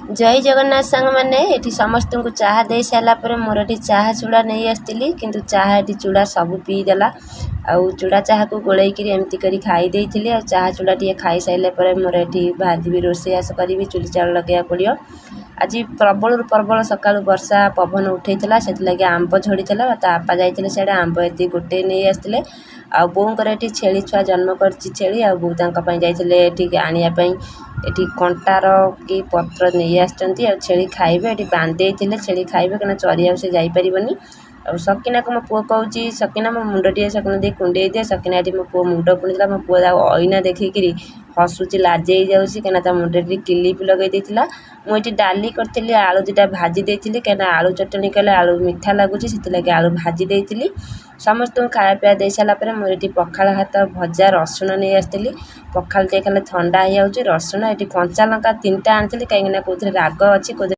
जय जगन्नाथ सांग मैंने ये समस्त को चाह दे सारापर मोर ये चाह चूड़ा नहीं आसती किंतु चाह ये चूड़ा सब पीदेला आउ चूड़ा चाह को गोलैकि एमती कर खाई चाह चूड़ा टी खाई सारे मोर ये भाजी रोषेयास करी चुली चाउल लगे पड़ो। आज प्रबल प्रबल सका वर्षा पवन उठेला से लगे आंब झड़ीला आपा जाते सियाड़े आंब ये गोटे नहीं आसते आ बोर ये छेली छुआ जन्म कर छेली आ बो जाते आनापी ये कंटार कि पत्र नहीं आसती छेली खाइबे ये बांधे छेली खाइबे कहीं चरिया से जापरनी। आ सकिना को मो पुआ कहूँ सकिना मो मुंड टे सकिना दे कुंडे दिए सकिना ये मो पुआ मुंड कुंडा मो पुआ अईना देखिकी हसुची लाजे जाऊँगी कहीं मुंडे क्लिप लगे देता। मुझे डाली करी आलू दुटा भाजी देती कहीं आलू चटनी कले आलू मीठा लगुच से आलू भाजी देती समस्त खाया पिया दे सारापर मुझे पखाड़ भात भजा रसुण नहीं आसती पखाड़ खाले थंडा हो रसुण ये कंचा लंका 3टा आनी कहीं कौन राग अच्छी